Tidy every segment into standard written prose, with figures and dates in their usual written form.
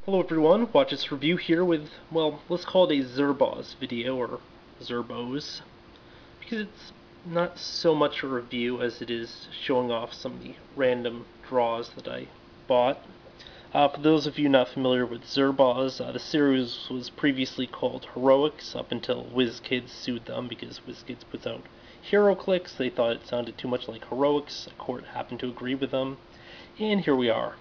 Hello everyone, watch this review here with, well, let's call it a Zerboz video, or Zerboz, because it's not so much a review as it is showing off some of the random draws that I bought. For those of you not familiar with Zerboz, the series was previously called Heroics up until WizKids sued them because WizKids puts out HeroClix. They thought it sounded too much like Heroics. A court happened to agree with them, and here we are.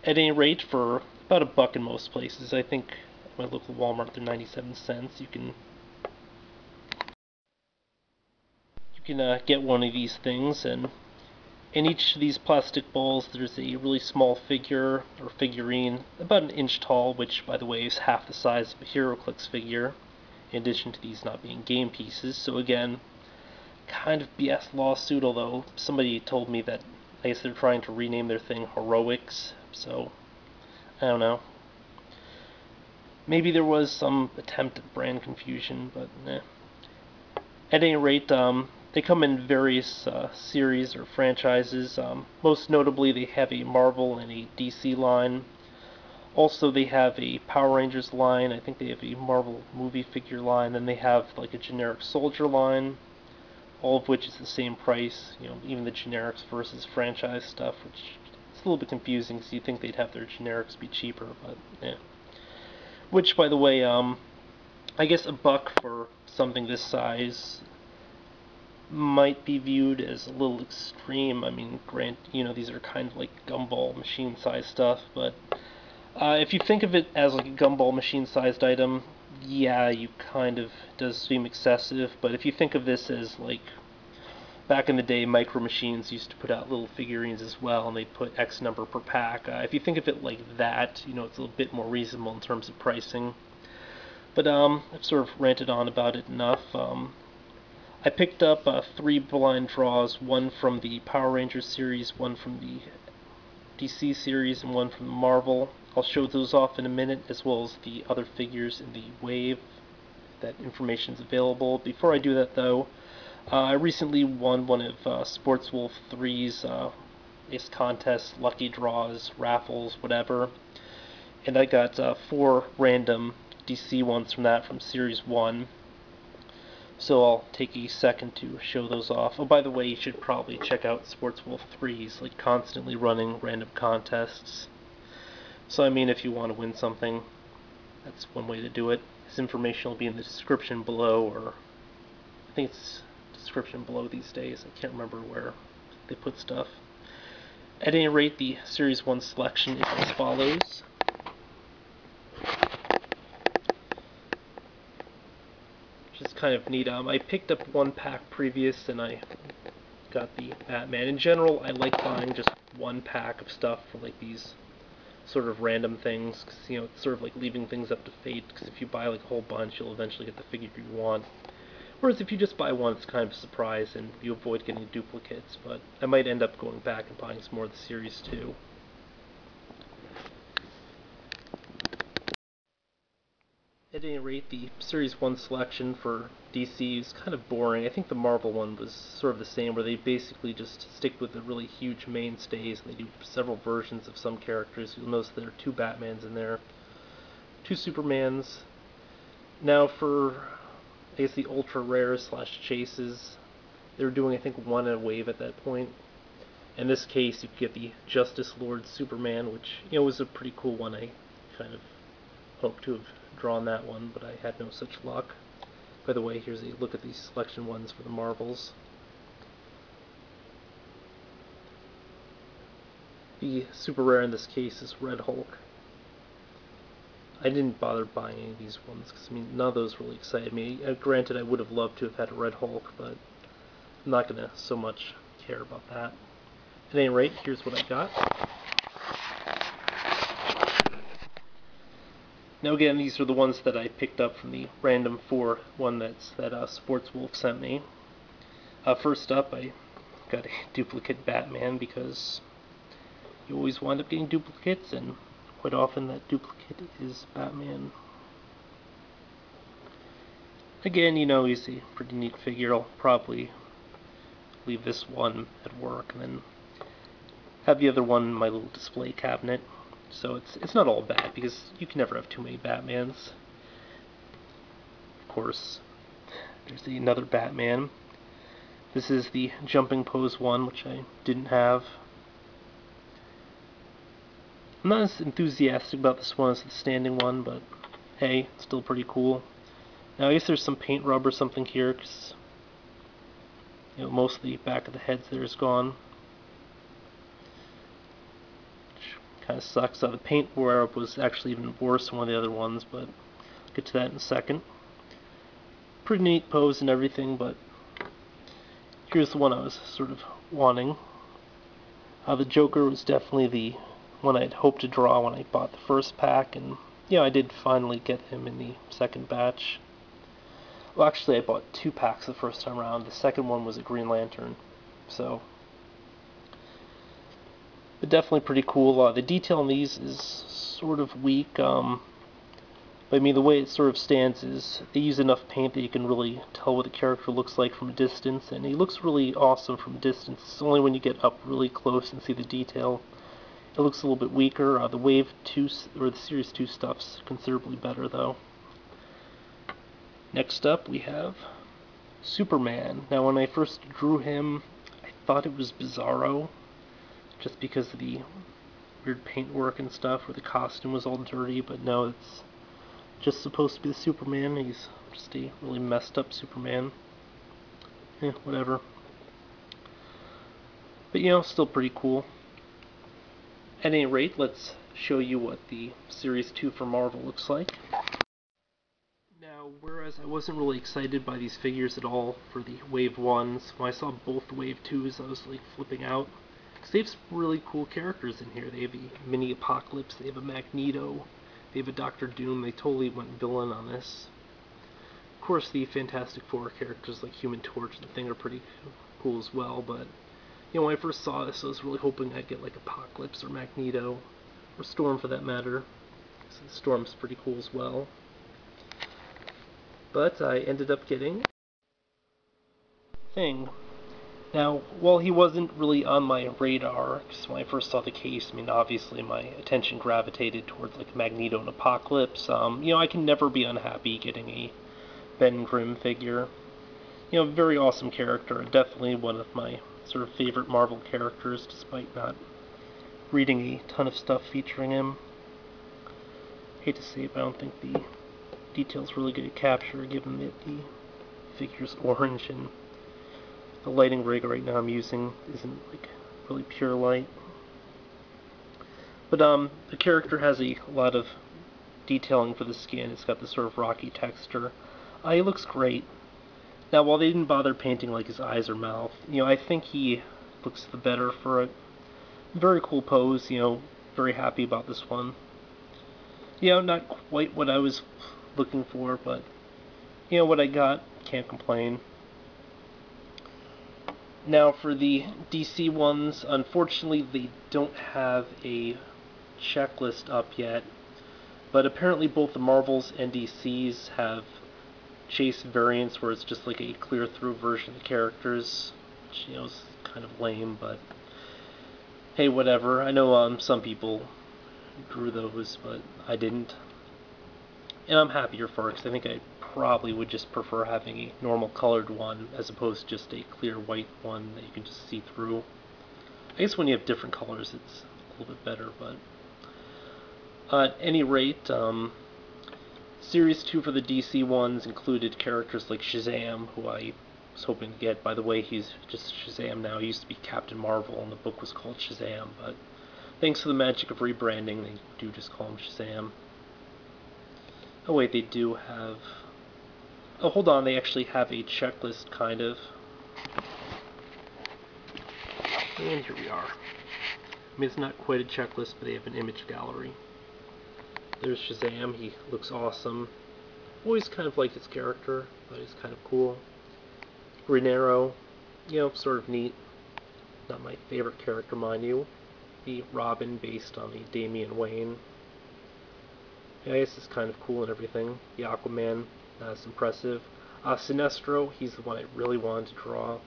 At any rate, for about $1 in most places, I think at my local Walmart they're 97 cents. You can get one of these things, and in each of these plastic balls there's a really small figure or figurine, about an inch tall, which by the way is half the size of a HeroClix figure, in addition to these not being game pieces. So again, kind of BS lawsuit, although somebody told me that I guess they're trying to rename their thing Heroics, so I don't know. Maybe there was some attempt at brand confusion, but eh. At any rate, they come in various series or franchises. Most notably, they have a Marvel and a DC line. Also, they have a Power Rangers line. I think they have a Marvel movie figure line. Then they have like a generic soldier line, all of which is the same price. You know, even the generics versus franchise stuff, which it's a little bit confusing because you'd think they'd have their generics be cheaper, but yeah. Which, by the way, I guess $1 for something this size might be viewed as a little extreme. I mean, these are kind of like gumball machine-sized stuff, but if you think of it as like a gumball machine-sized item, yeah, you kind of does seem excessive. But if you think of this as like back in the day, Micro Machines used to put out little figurines as well, and they'd put X number per pack. If you think of it like that, it's a little bit more reasonable in terms of pricing. But I've sort of ranted on about it enough. I picked up 3 blind draws, one from the Power Rangers series, one from the DC series, and one from the Marvel. I'll show those off in a minute, as well as the other figures in the wave. That information is available. Before I do that, though, I recently won one of Sports Wolf 3's ace contests, lucky draws, raffles, whatever. And I got 4 random DC ones from that, from Series 1. So I'll take a second to show those off. Oh, by the way, you should probably check out Sports Wolf 3's, like, constantly running random contests. So, I mean, if you want to win something, that's one way to do it. This information will be in the description below, or I think it's description below these days. I can't remember where they put stuff. At any rate, the Series 1 selection is as follows. Which is kind of neat. I picked up 1 pack previous, and I got the Batman. In general, I like buying just 1 pack of stuff for like these sort of random things, because it's sort of like leaving things up to fate, because if you buy like a whole bunch, you'll eventually get the figure you want. Whereas if you just buy one, it's kind of a surprise, and you avoid getting duplicates, but I might end up going back and buying some more of the series too. At any rate, the Series 1 selection for DC is kind of boring. I think the Marvel one was sort of the same, where they basically just stick with the really huge mainstays, and they do several versions of some characters. You'll notice there are 2 Batmans in there, 2 Supermans. Now for, I guess, the ultra rares / chases, they were doing, I think, 1 a wave at that point. In this case, you get the Justice Lord Superman, which, was a pretty cool one. I kind of hoped to have drawn that one, but I had no such luck. By the way, here's a look at these selection ones for the Marvels. The super rare in this case is Red Hulk. I didn't bother buying any of these ones, because none of those really excited me. Granted, I would have loved to have had a Red Hulk, but I'm not going to so much care about that. At any rate, here's what I got. Now again, these are the ones that I picked up from the random 4 one that Sports Wolf sent me. First up, I got a duplicate Batman, because you always wind up getting duplicates, and quite often that duplicate is Batman. Again, he's a pretty neat figure. I'll probably leave this one at work and then have the other one in my little display cabinet. So it's not all bad, because you can never have too many Batmans. Of course, there's another Batman. This is the jumping pose one, which I didn't have. I'm not as enthusiastic about this one as the standing one, but hey, it's still pretty cool. Now I guess there's some paint rub or something here, because most of the back of the heads there is gone. Which kind of sucks. The paint wear-up was actually even worse than one of the other ones, but I'll get to that in a second. Pretty neat pose and everything, but here's the one I was sort of wanting. The Joker was definitely the one I'd hoped to draw when I bought the first pack, and I did finally get him in the second batch. Well, actually, I bought 2 packs the first time around. The second one was a Green Lantern, so. But definitely pretty cool. The detail on these is sort of weak. But I mean, the way it sort of stands is they use enough paint that you can really tell what the character looks like from a distance, and he looks really awesome from a distance. It's only when you get up really close and see the detail, it looks a little bit weaker. The Wave 2, or the Series 2 stuff's considerably better, though. Next up, we have Superman. Now, when I first drew him, I thought it was Bizarro, just because of the weird paintwork and stuff, where the costume was all dirty, but no, it's just supposed to be the Superman. He's just a really messed up Superman. Whatever. But still pretty cool. At any rate, let's show you what the Series 2 for Marvel looks like. Now, whereas I wasn't really excited by these figures at all for the Wave 1s, when I saw both the Wave 2s, I was like flipping out. Because they have some really cool characters in here. They have a mini Apocalypse, they have a Magneto, they have a Doctor Doom. They totally went villain on this. Of course, the Fantastic Four characters like Human Torch and Thing are pretty cool as well, but when I first saw this, I was really hoping I'd get like Apocalypse or Magneto, or Storm for that matter. So Storm's pretty cool as well. But I ended up getting Thing. Now, while he wasn't really on my radar, because when I first saw the case, I mean, obviously my attention gravitated towards like Magneto and Apocalypse. I can never be unhappy getting a Ben Grimm figure. Very awesome character, definitely one of my sort of favorite Marvel characters, despite not reading a ton of stuff featuring him. Hate to say it, but I don't think the details really good at capture, given that the figure's orange and the lighting rig right now I'm using isn't like really pure light. But the character has a lot of detailing for the skin. It's got this sort of rocky texture. He looks great. Now, while they didn't bother painting like his eyes or mouth, I think he looks the better for it. Very cool pose, very happy about this one. Not quite what I was looking for, but what I got, can't complain. Now for the DC ones, unfortunately they don't have a checklist up yet, but apparently both the Marvels and DCs have chase variants where it's just like a clear through version of the characters, which is kind of lame, but hey, whatever. I know some people drew those, but I didn't. And I'm happier for it, because I think I probably would just prefer having a normal colored one as opposed to just a clear white one that you can just see through. I guess when you have different colors it's a little bit better, but at any rate, Series 2 for the DC ones included characters like Shazam, who I was hoping to get. By the way, he's just Shazam now. He used to be Captain Marvel and the book was called Shazam, but thanks to the magic of rebranding, they do just call him Shazam. Oh wait, they do have... Oh, hold on, they actually have a checklist, kind of. And here we are. I mean, it's not quite a checklist, but they have an image gallery. There's Shazam, he looks awesome. Always kind of liked his character, but he's kind of cool. Green Arrow, sort of neat. Not my favorite character, mind you. The Robin, based on the Damian Wayne. Yeah, I guess it's kind of cool and everything. The Aquaman, not as impressive. Sinestro, he's the one I really wanted to draw.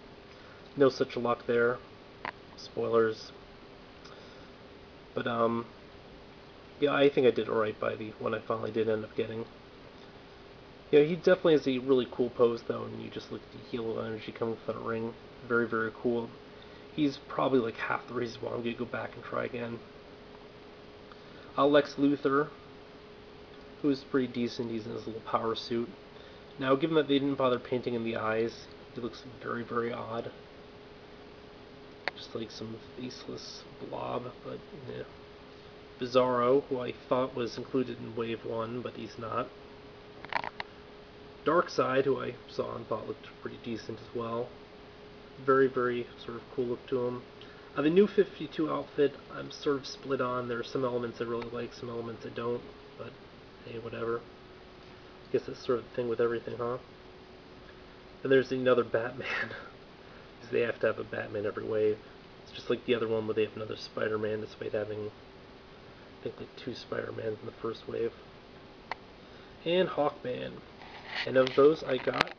No such luck there. Spoilers. But, Yeah, I think I did alright by the one I finally did end up getting. Yeah, he definitely has a really cool pose though, and you just look at the heal energy coming from that ring. Very, very cool. He's probably like half the reason why I'm going to go back and try again. Lex Luthor, who's pretty decent. He's in his little power suit. Now, given that they didn't bother painting in the eyes, he looks very, very odd. Just like some faceless blob, but yeah. Bizarro, who I thought was included in Wave 1, but he's not. Darkseid, who I saw and thought looked pretty decent as well. Very, very sort of cool look to him. The new 52 outfit, I'm sort of split on. There are some elements I really like, some elements I don't, but hey, whatever. I guess that's sort of the thing with everything, huh? And there's another Batman, because they have to have a Batman every wave. It's just like the other one where they have another Spider-Man, despite having, I think, like 2 Spider-Mans in the first wave. And Hawkman. And of those, I got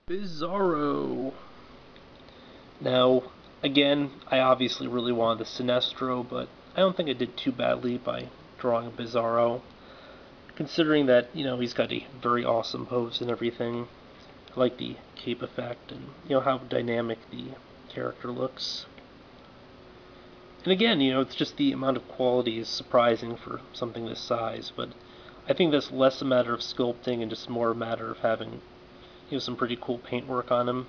Bizarro. Now, again, I obviously really wanted the Sinestro, but I don't think I did too badly by drawing a Bizarro. Considering that, you know, he's got a very awesome pose and everything. I like the cape effect and, you know, how dynamic the character looks. And again, you know, it's just the amount of quality is surprising for something this size, but I think that's less a matter of sculpting and just more a matter of having, you know, some pretty cool paintwork on him.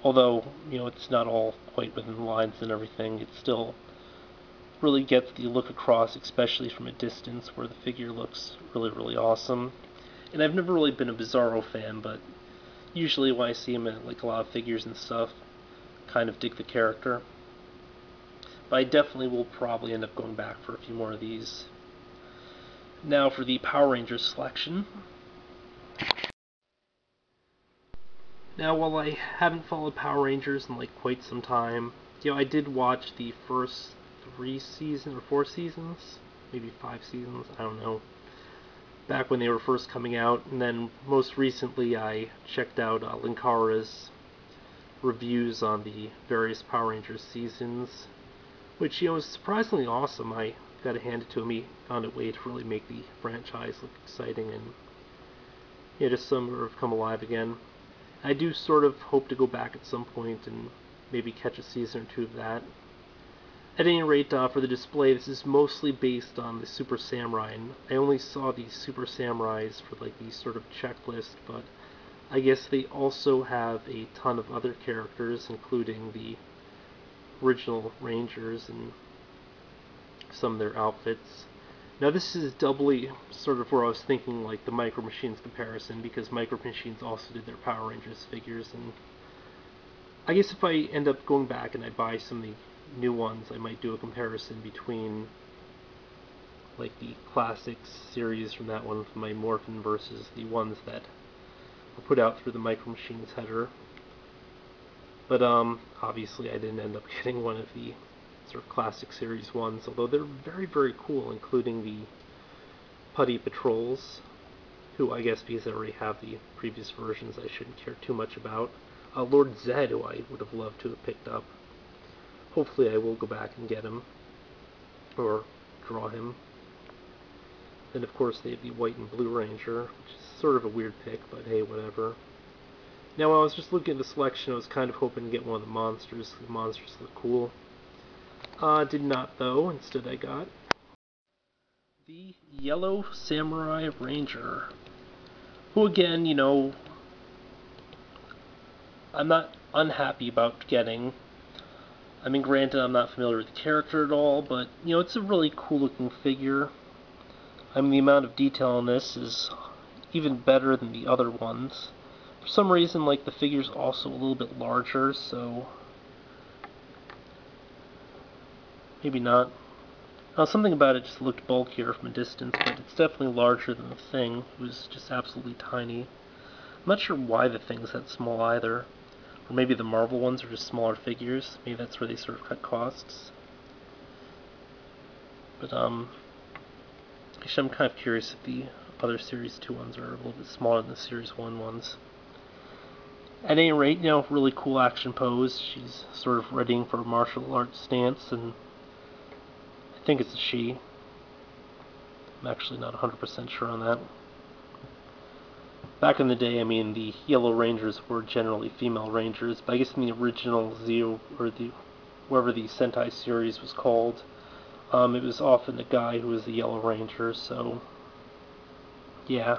Although, you know, it's not all quite within the lines and everything, it still really gets the look across, especially from a distance where the figure looks really, really awesome. And I've never really been a Bizarro fan, but usually when I see him in like a lot of figures and stuff, kind of dig the character. But I definitely will probably end up going back for a few more of these. Now for the Power Rangers selection. Now, while I haven't followed Power Rangers in like quite some time, you know, I did watch the first 3 seasons or 4 seasons, maybe 5 seasons, I don't know, back when they were first coming out, and then most recently I checked out Linkara's reviews on the various Power Rangers seasons, which, you know, is surprisingly awesome. I gotta hand it to him. He found a way to really make the franchise look exciting and, yeah, just sort of come alive again. I do sort of hope to go back at some point and maybe catch a season or 2 of that. At any rate, for the display, this is mostly based on the Super Samurai, and I only saw the Super Samurais for like the sort of checklist, but I guess they also have a ton of other characters, including the original Rangers and some of their outfits. Now this is doubly sort of where I was thinking like the Micro Machines comparison, because Micro Machines also did their Power Rangers figures, and I guess if I end up going back and I buy some of the new ones, I might do a comparison between like the classics series from that one, from my Morphin, versus the ones that were put out through the Micro Machines header. But obviously I didn't end up getting one of the sort of classic series ones, although they're very, very cool, including the Putty Patrols, who I guess because I already have the previous versions I shouldn't care too much about. Lord Zed, who I would have loved to have picked up. Hopefully I will go back and get him, or draw him. Then of course they have the White and Blue Ranger, which is sort of a weird pick, but hey, whatever. Now while I was just looking at the selection, I was kind of hoping to get one of the monsters. The monsters look cool. Did not though. Instead I got the Yellow Samurai Ranger, who again, you know, I'm not unhappy about getting. I mean, granted, I'm not familiar with the character at all, but, you know, it's a really cool looking figure. I mean, the amount of detail in this is even better than the other ones. For some reason, like, the figure's also a little bit larger, so maybe not. Something about it just looked bulkier from a distance, but it's definitely larger than the Thing. It was just absolutely tiny. I'm not sure why the Thing's that small either. Or maybe the Marvel ones are just smaller figures. Maybe that's where they sort of cut costs. But, actually I'm kind of curious if the other Series 2 ones are a little bit smaller than the Series 1 ones. At any rate, you know, really cool action pose. She's sort of readying for a martial arts stance, and I think it's a she. I'm actually not 100% sure on that. Back in the day, I mean, the Yellow Rangers were generally female Rangers, but I guess in the original Zeo, or the whatever the Sentai series was called, it was often a guy who was the Yellow Ranger, so yeah.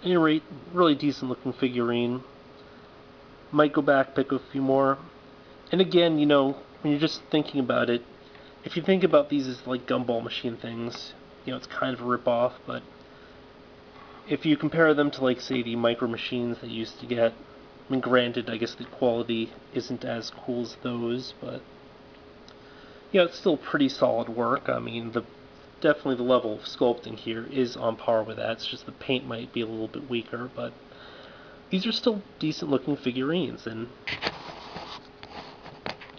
At any rate, really decent looking figurine. Might go back, pick a few more. And again, you know, when you're just thinking about it, if you think about these as like gumball machine things, you know, it's kind of a rip-off, but if you compare them to, like, say, the Micro Machines that you used to get, I mean, granted, I guess the quality isn't as cool as those, but, yeah, it's still pretty solid work. I mean, definitely the level of sculpting here is on par with that. It's just the paint might be a little bit weaker, but these are still decent-looking figurines, and,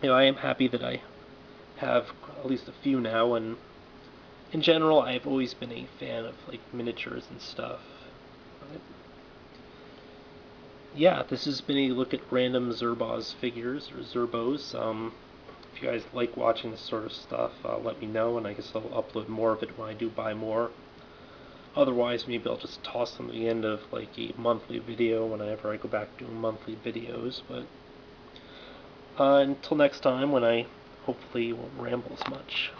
you know, I am happy that I have at least a few now, and in general, I've always been a fan of, like, miniatures and stuff. But yeah, this has been a look at random Zerboz figures, or Zerboz. If you guys like watching this sort of stuff, let me know, and I guess I'll upload more of it when I do buy more. Otherwise, maybe I'll just toss them at the end of, like, a monthly video whenever I go back to doing monthly videos. But until next time, when I hopefully won't ramble as much.